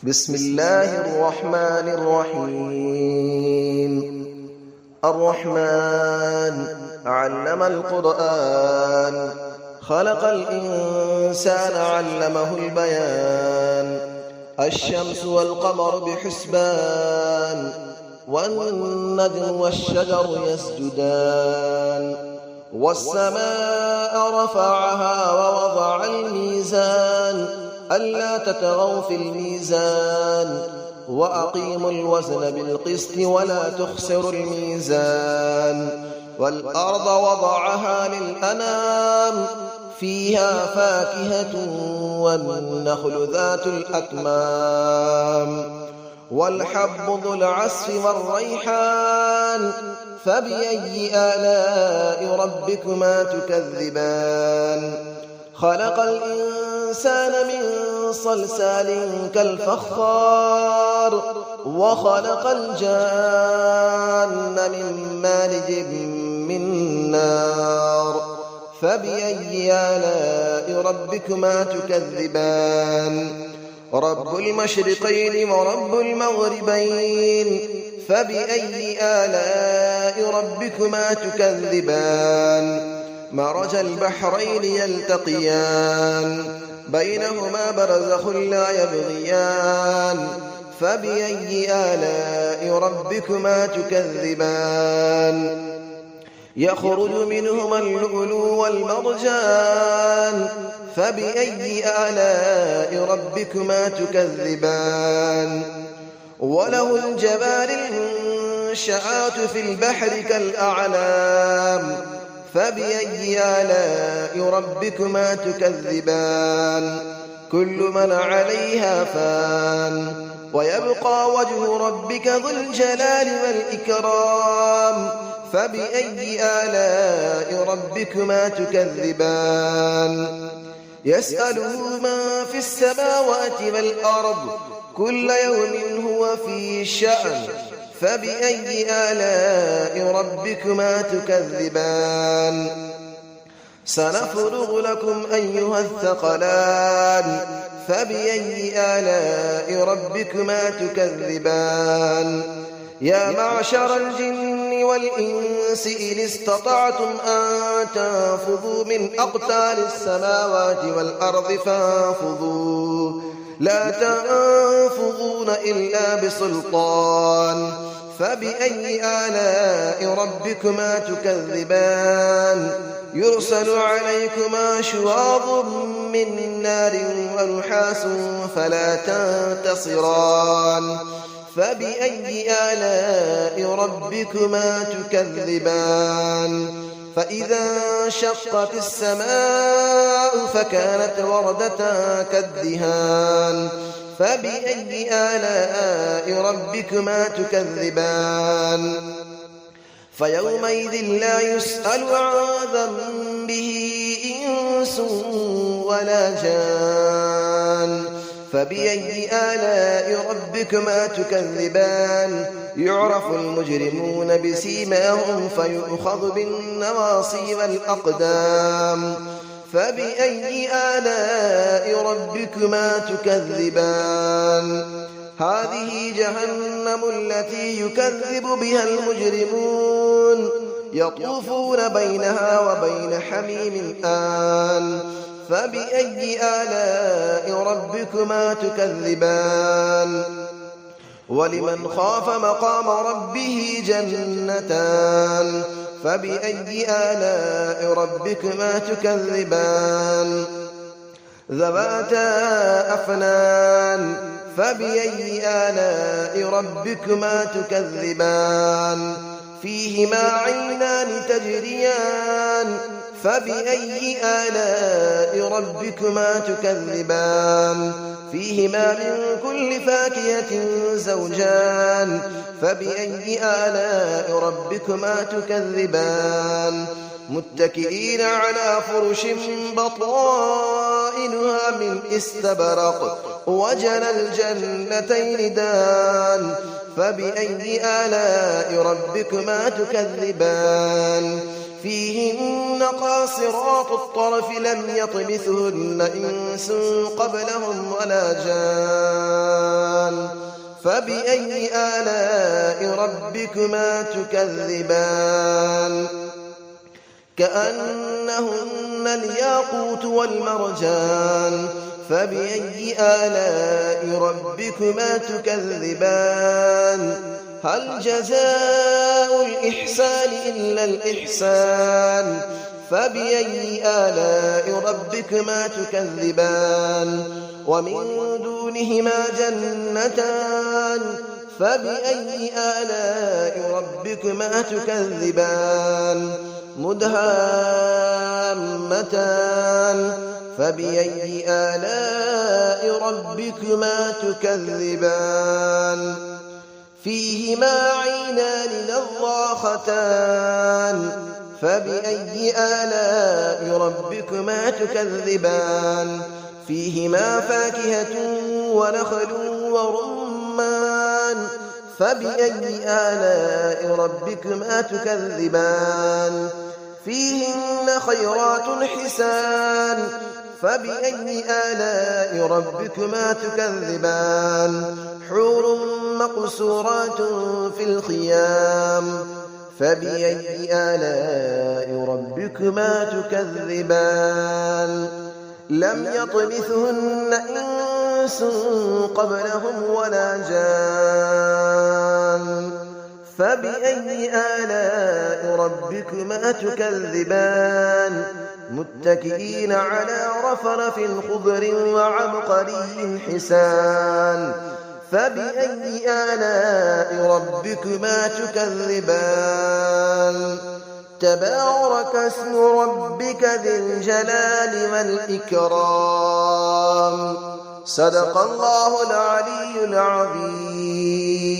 بسم الله الرحمن الرحيم. الرحمن علم القرآن، خلق الإنسان علمه البيان. الشمس والقمر بحسبان، والنجم والشجر يسجدان. والسماء رفعها ووضع الميزان، ألا تطغوا في الميزان، وأقيموا الوزن بالقسط ولا تخسروا الميزان. والأرض وضعها للأنام، فيها فاكهة والنخل ذات الأكمام. والحب ذو العصف والريحان، فبأي آلاء ربكما تكذبان. خلق الإنسان من صلصال كالفخار، وخلق الجان من مارج من نار. فبأي آلاء ربكما تكذبان. رب المشرقين ورب المغربين، فبأي آلاء ربكما تكذبان. مرج البحرين يلتقيان، بينهما برزخ لا يبغيان. فبأي آلاء ربكما تكذبان. يخرج منهما اللؤلؤ والمرجان، فبأي آلاء ربكما تكذبان. وله الجوار المنشآت في البحر كالأعلام، فبأي آلاء ربكما تكذبان. كل من عليها فان، ويبقى وجه ربك ذو الجلال والإكرام. فبأي آلاء ربكما تكذبان. يسأله من في السماوات والأرض، كل يوم هو في شأن. فبأي آلاء ربكما تكذبان. سنفرغ لكم أيها الثقلان، فبأي آلاء ربكما تكذبان. يا معشر الجن والإنس إن استطعتم أن تنفذوا من أقطار السماوات والأرض فانفذوا، لا تنفذون إلا بسلطان. فبأي آلاء ربكما تكذبان. يرسل عليكما شواظ من نار ونحاس فلا تنتصران. فبأي آلاء ربكما تكذبان. فإذا انشقت السماء فكانت وردة كالدهان. فبأي آلاء ربكما تكذبان. فيومئذ لا يسأل عن ذنبه إنس ولا جان. فبأي آلاء ربكما تكذبان. يعرف المجرمون بسيماهم فيؤخذ بالنواصي والأقدام. فبأي آلاء ربكما تكذبان. هذه جهنم التي يكذب بها المجرمون، يطوفون بينها وبين حميم آن. فبأي آلاء ربكما تكذبان. ولمن خاف مقام ربه جنتان. فبأي آلاء ربكما تكذبان. ذواتا أفنان. فبأي آلاء ربكما تكذبان. فيهما عينان تجريان. فبأي آلاء ربكما تكذبان. فيهما من كل فاكهة زوجان. فبأي آلاء ربكما تكذبان. متكئين على فرش بطائنها من استبرق، وجنى الجنتين دان. فبأي آلاء ربكما تكذبان. فيهن قاصرات الطرف لم يطمثهن إنس قبلهم ولا جان. فبأي آلاء ربكما تكذبان كأنهن الياقوت والمرجان فبأي آلاء ربكما تكذبان هل جزاء الإحسان إلا الإحسان فبأي آلاء ربكما تكذبان ومن دونهما جنتان فبأي آلاء ربكما تكذبان مدهامتان فبأي آلاء ربكما تكذبان فيهما عينان نضاختان فبأي آلاء ربكما تكذبان فيهما فاكهة ونخل ورمان فبأي آلاء ربكما تكذبان فيهن خيرات حسان فبأي آلاء ربكما تكذبان حور مقصورات في الخيام فبأي آلاء ربكما تكذبان لم يطمثهن إنس قبلهم ولا جان فبأي آلاء ربكما تكذبان متكئين على رفرف خضر وعبقري حسان فبأي آلاء ربكما تكذبان تبارك اسم ربك ذي الجلال والإكرام صدق الله العلي العظيم.